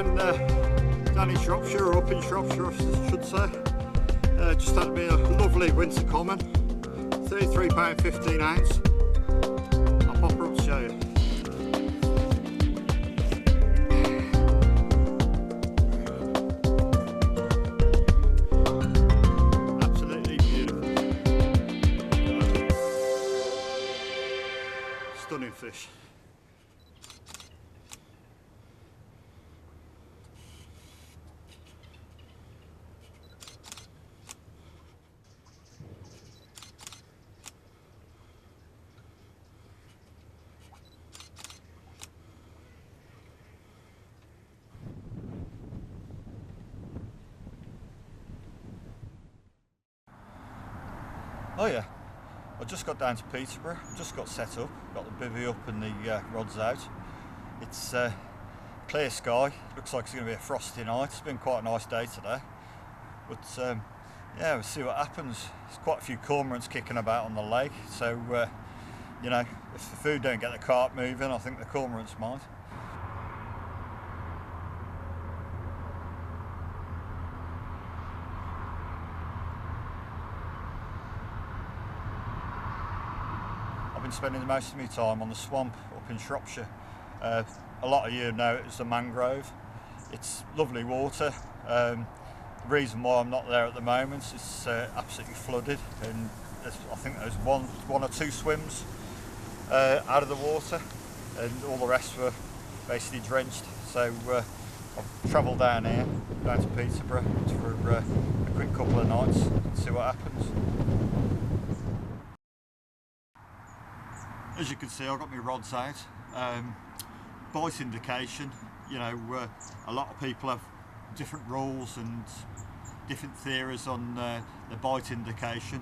down in Shropshire, or up in Shropshire I should say. Just had me a lovely winter common, £33.15 an ounce. I'll pop her up to show you. Absolutely beautiful. Stunning fish. Oh yeah, I just got down to Peterborough, just got set up, got the bivvy up and the rods out. It's clear sky, looks like it's going to be a frosty night. It's been quite a nice day today, but yeah, we'll see what happens. There's quite a few cormorants kicking about on the lake, so you know, if the food don't get the carp moving, I think the cormorants might. I've been spending most of my time on the swamp up in Shropshire. A lot of you know it as the mangrove. It's lovely water. The reason why I'm not there at the moment is it's absolutely flooded, and I think there's one or two swims out of the water, and all the rest were basically drenched. So I've travelled down here, down to Peterborough for a quick couple of nights and see what happens. As you can see, I've got my rods out. Bite indication, you know, a lot of people have different rules and different theories on the bite indication,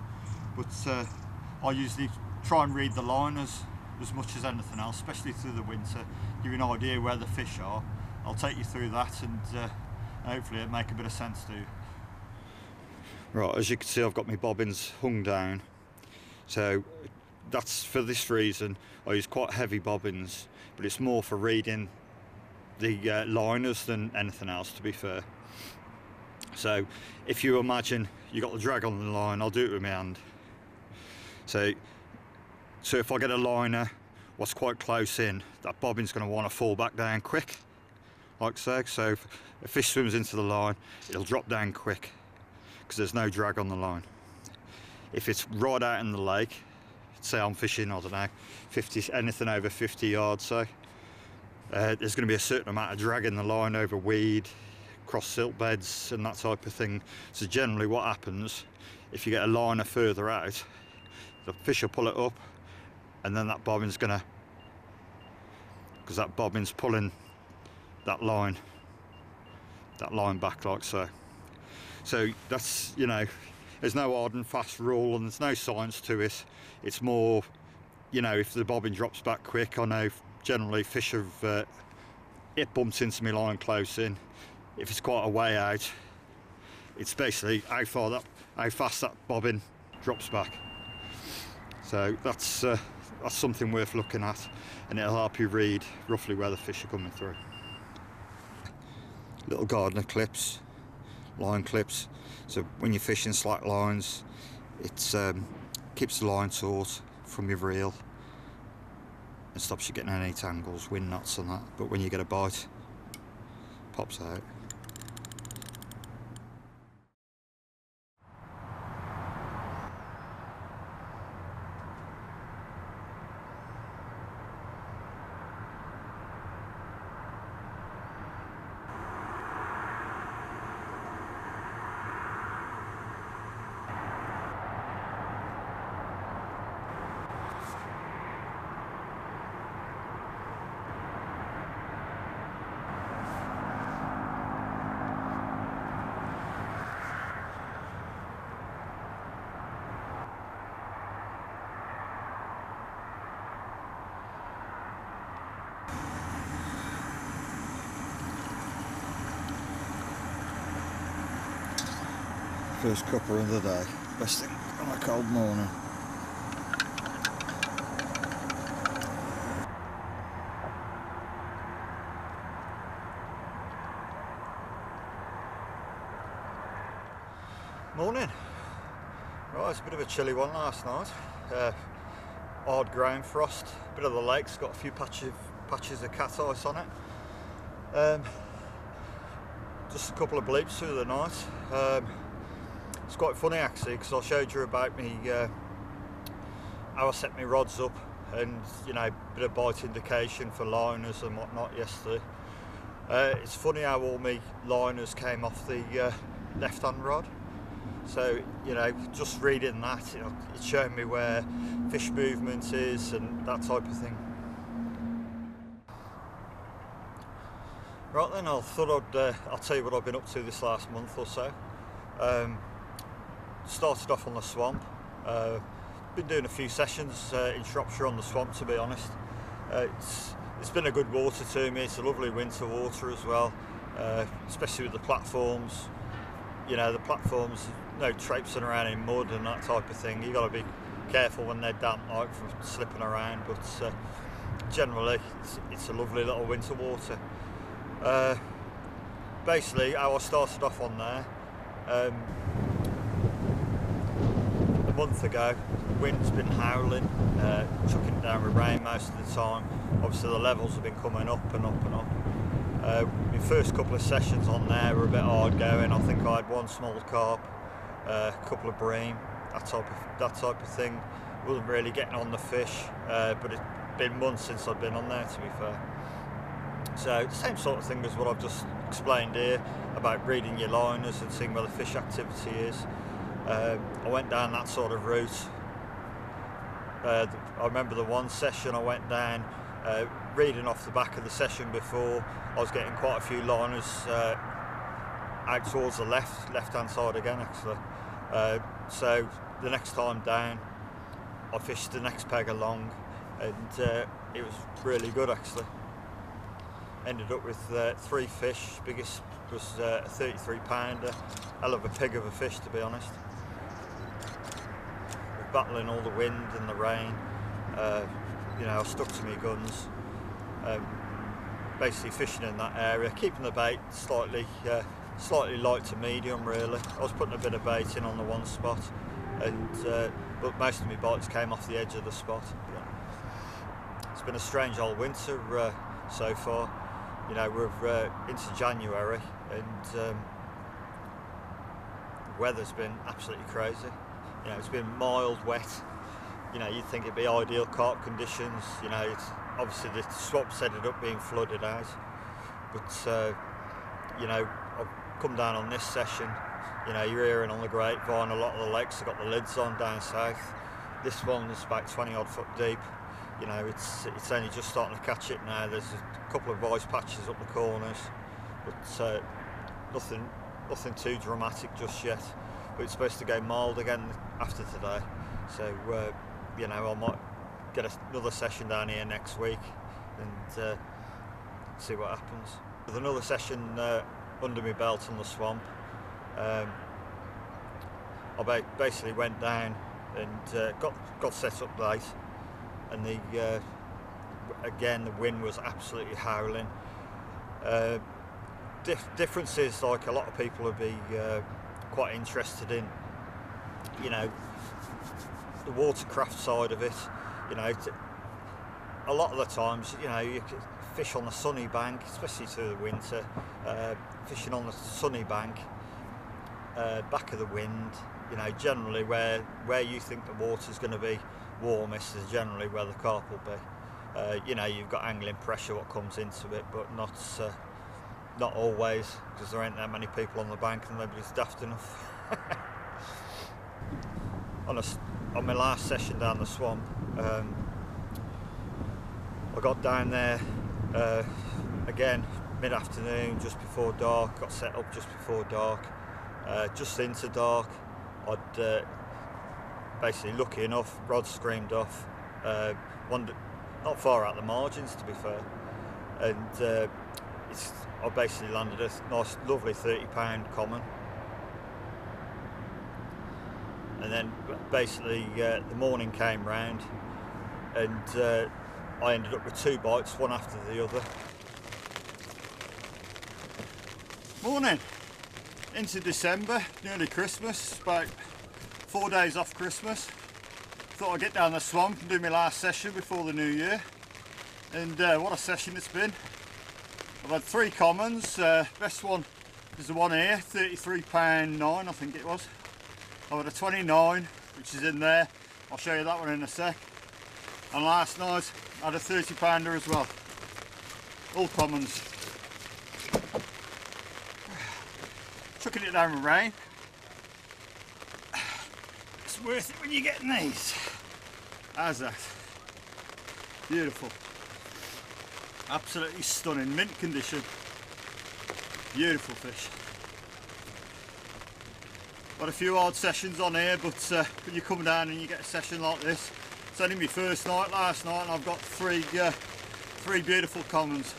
but I usually try and read the line as much as anything else, especially through the winter, give you an idea where the fish are. I'll take you through that, and hopefully it'll make a bit of sense to you. Right, as you can see, I've got my bobbins hung down, so that's for this reason. I use quite heavy bobbins, but it's more for reading the liners than anything else, to be fair. So if you imagine you got the drag on the line, I'll do it with my hand. So if I get a liner what's quite close in, that bobbin's going to want to fall back down quick, like so. So if a fish swims into the line, it'll drop down quick because there's no drag on the line. If it's right out in the lake, say I'm fishing, I don't know, anything over 50 yards, so there's going to be a certain amount of drag in the line over weed, cross silt beds and that type of thing. So generally what happens, if you get a liner further out, the fish will pull it up, and then that bobbin's gonna, because that bobbin's pulling that line back like so. So that's, you know, there's no hard and fast rule, and there's no science to it. It's more, you know, if the bobbin drops back quick, I know generally fish have it bumped into my line close in. If it's quite a way out, it's basically how fast that bobbin drops back. So that's something worth looking at, and it'll help you read roughly where the fish are coming through. Little Gardner clips, line clips. So when you're fishing slack lines, it keeps the line taut from your reel and stops you getting any tangles, wind knots and that. But when you get a bite, it pops out. First cupper of the day, best thing on a cold morning. Morning. Right, it's a bit of a chilly one last night. Hard ground frost. Bit of the lake's got a few patches of cat ice on it. Just a couple of bleeps through the night. It's quite funny actually, because I showed you about me how I set my rods up, and you know, bit of bite indication for liners and whatnot yesterday. It's funny how all my liners came off the left-hand rod. So, you know, just reading that, you know, it's showing me where fish movement is and that type of thing. Right then, I thought I'll tell you what I've been up to this last month or so. Started off on the swamp. Been doing a few sessions in Shropshire on the swamp, to be honest. It's been a good water to me. It's a lovely winter water as well, especially with the platforms. You know, the platforms, no traipsing around in mud and that type of thing. You've got to be careful when they're damp, like, from slipping around, but generally it's a lovely little winter water. Basically, how I started off on there, a month ago, the wind's been howling, chucking down with rain most of the time. Obviously the levels have been coming up and up and up. My first couple of sessions on there were a bit hard going. I think I had one small carp, a couple of bream, that type of thing. Wasn't really getting on the fish, but it's been months since I've been on there, to be fair. So the same sort of thing as what I've just explained here about reading your liners and seeing where the fish activity is. I went down that sort of route. I remember the one session I went down, reading off the back of the session before, I was getting quite a few liners out towards the left-hand side again, actually. So the next time down, I fished the next peg along, and it was really good actually. Ended up with 3 fish. Biggest was a 33 pounder. Hell of a pig of a fish, to be honest. We're battling all the wind and the rain. You know, I stuck to my guns. Basically fishing in that area, keeping the bait slightly light to medium really. I was putting a bit of bait in on the one spot, and but most of my bites came off the edge of the spot. It's been a strange old winter so far. You know, we're into January, and the weather's been absolutely crazy. You know, it's been mild, wet. You know, you'd think it'd be ideal carp conditions. You know, it's obviously the swamp's ended up being flooded out, but you know, I've come down on this session. You know, you're hearing on the grapevine a lot of the lakes have got the lids on down south. This one's about 20 odd foot deep. You know, it's only just starting to catch it now. There's a couple of ice patches up the corners, but nothing too dramatic just yet. But it's supposed to go mild again after today, so you know, I might get another session down here next week and see what happens. With another session under my belt on the swamp, I basically went down and got set up late, and again the wind was absolutely howling. Differences, like a lot of people would be quite interested in, you know, the watercraft side of it. You know, a lot of the times, you know, you fish on the sunny bank, especially through the winter, fishing on the sunny bank, back of the wind. You know, generally where you think the water's going to be warmest is generally where the carp will be. You know, you've got angling pressure what comes into it, but not always, because there ain't that many people on the bank and nobody's daft enough. On my last session down the swamp, I got down there again mid-afternoon, just before dark. Got set up just before dark, just into dark. I'd basically, lucky enough, rod screamed off, not far out the margins, to be fair, and I basically landed a nice lovely 30 pound common. And then basically the morning came round, and I ended up with 2 bites, one after the other. Morning. into December, nearly Christmas, about 4 days off Christmas. Thought I'd get down the swamp and do my last session before the new year. And what a session it's been. I've had 3 commons. Best one is the one here, £33.9 I think it was. I've had a 29 which is in there. I'll show you that one in a sec. And last night I had a 30 pounder as well. All commons. Chucking it down with rain. It's worth it when you're getting these. How's that? Beautiful. Absolutely stunning, mint condition. Beautiful fish. Got a few odd sessions on here, but when you come down and you get a session like this, it's only my first night last night and I've got three beautiful commons.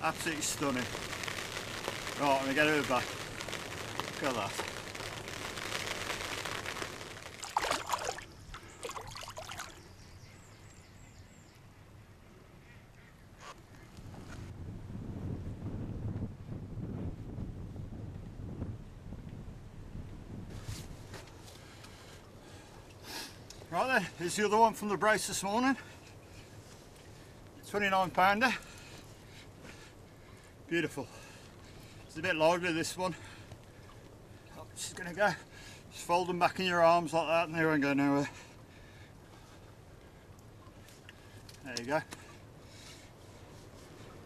Absolutely stunning. Right, I'm gonna get her back. Look at that. Right then, here's the other one from the brace this morning. 29 pounder. Beautiful. It's a bit lively, this one. Oh, she's gonna go. Just fold them back in your arms like that and they won't go nowhere. There you go.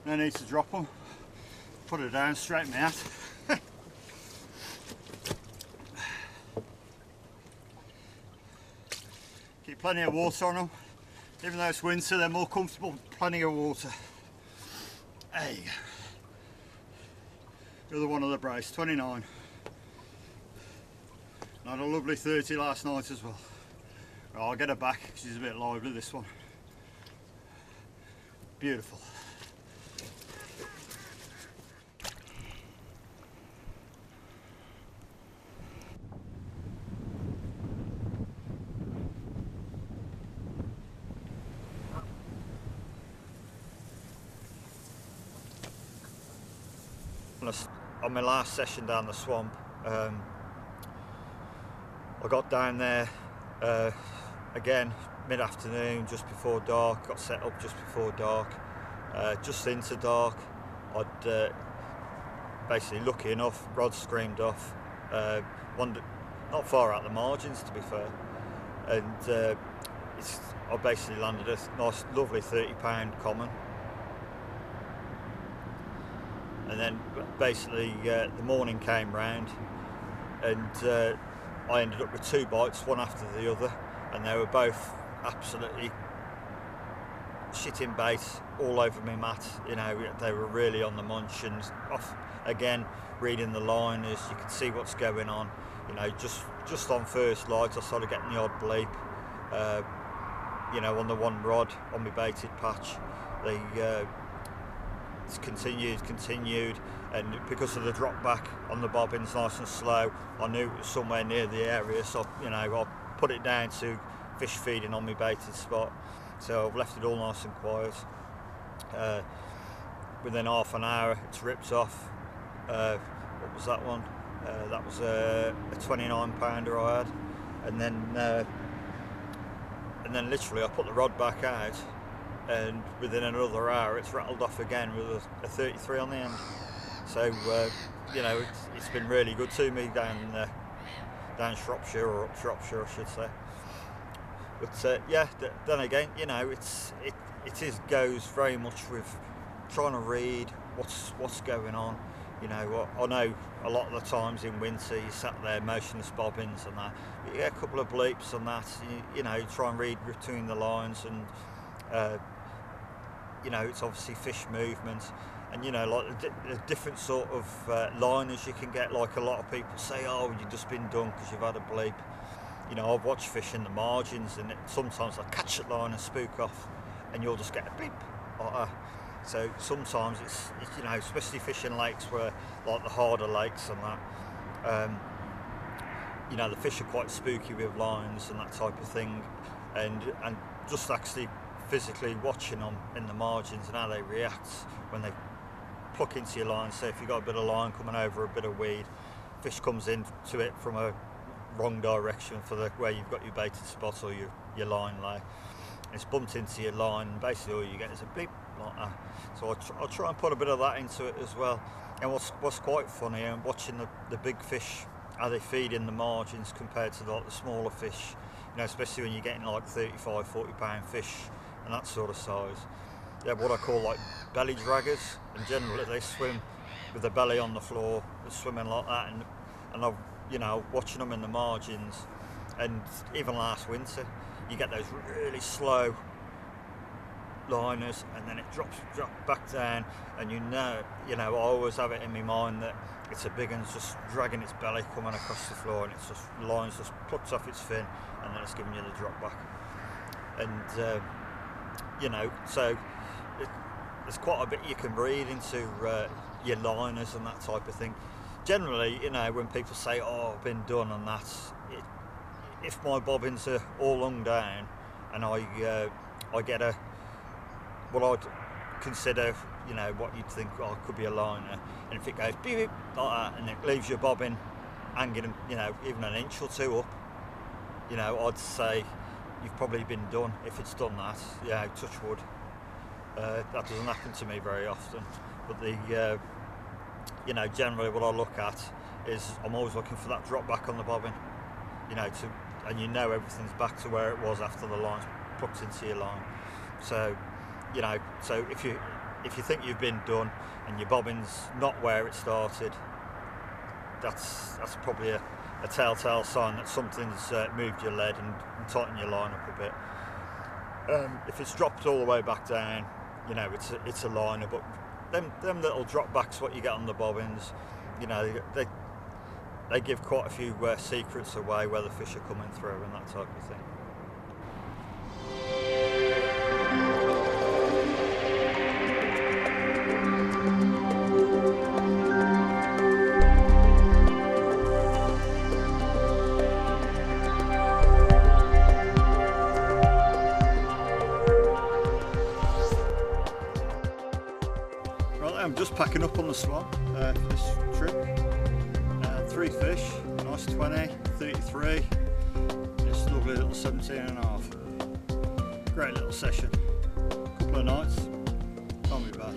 No need to drop them. Put her down, straighten me out. Keep plenty of water on them. Even though it's winter, they're more comfortable with plenty of water. There you go. The other one of the brace, 29. And I had a lovely 30 last night as well. Right, I'll get her back, she's a bit lively, this one. Beautiful. On my last session down the swamp, I got down there again mid-afternoon, just before dark. Got set up just before dark, just into dark. I'd basically, lucky enough, rod screamed off, not far out the margins to be fair, and I basically landed a nice lovely 30 pound common. And then basically the morning came round and I ended up with 2 bites, one after the other, and they were both absolutely shitting bait all over me mat. You know, they were really on the munch and off again, reading the line as you could see what's going on. You know, just on first light I started getting the odd bleep. You know, on the one rod on my baited patch, it's continued, and because of the drop back on the bobbins nice and slow, I knew it was somewhere near the area, so you know, I put it down to fish feeding on my baited spot. So I've left it all nice and quiet. Within half an hour it's ripped off. What was that one? That was a 29 pounder I had, and then literally I put the rod back out, and within another hour it's rattled off again with a 33 on the end. So you know, it's been really good to me down Shropshire, or up Shropshire I should say. But yeah, then again, you know, it goes very much with trying to read what's going on. You know, I know a lot of the times in winter you sat there motionless bobbins and that, but you get a couple of bleeps and that, you know, try and read between the lines, and you know, it's obviously fish movement, and you know, like the different sort of liners you can get. Like a lot of people say, oh, you've just been done because you've had a bleep. You know, I've watched fish in the margins, and sometimes I catch a line and spook off, and you'll just get a bleep like that. So sometimes it's you know, especially fishing lakes where, like the harder lakes and that, you know, the fish are quite spooky with lines and that type of thing, and just actually physically watching them in the margins and how they react when they pluck into your line. So if you've got a bit of line coming over a bit of weed, fish comes into it from a wrong direction for where you've got your baited spot or your line lay. It's bumped into your line, and basically all you get is a beep like that. So I'll try and put a bit of that into it as well. And what's quite funny, and watching the big fish, how they feed in the margins compared to the smaller fish, especially when you're getting like 35, 40 pound fish and that sort of size. They're what I call like belly draggers, and generally they swim with the belly on the floor, swimming like that, and I've watching them in the margins. And even last winter you get those really slow liners, and then it drops back down, and I always have it in my mind that it's a big one's just dragging its belly coming across the floor, and it's just lines just plucked off its fin, and then it's giving you the drop back. And so there's quite a bit you can read into your liners and that type of thing. Generally, when people say, "Oh, I've been done," and that, if my bobbins are all hung down, and I get what I'd consider, what you'd think, could be a liner, and if it goes beep, beep like that, and it leaves your bobbin hanging, even an inch or two up, I'd say you've probably been done. If it's done that, touch wood. That doesn't happen to me very often, but generally what I look at is I'm always looking for that drop back on the bobbin, and everything's back to where it was after the line's plucked into your line. So, so if you think you've been done and your bobbin's not where it started, that's probably a telltale sign that something's moved your lead and tightened your line up a bit. If it's dropped all the way back down, it's a liner, but them little drop backs what you get on the bobbins, they give quite a few secrets away where the fish are coming through and that type of thing. I'm just packing up on the Swan for this trip. 3 fish, nice 20, 33, this lovely little 17.5. Great little session. Couple of nights, can't be bad.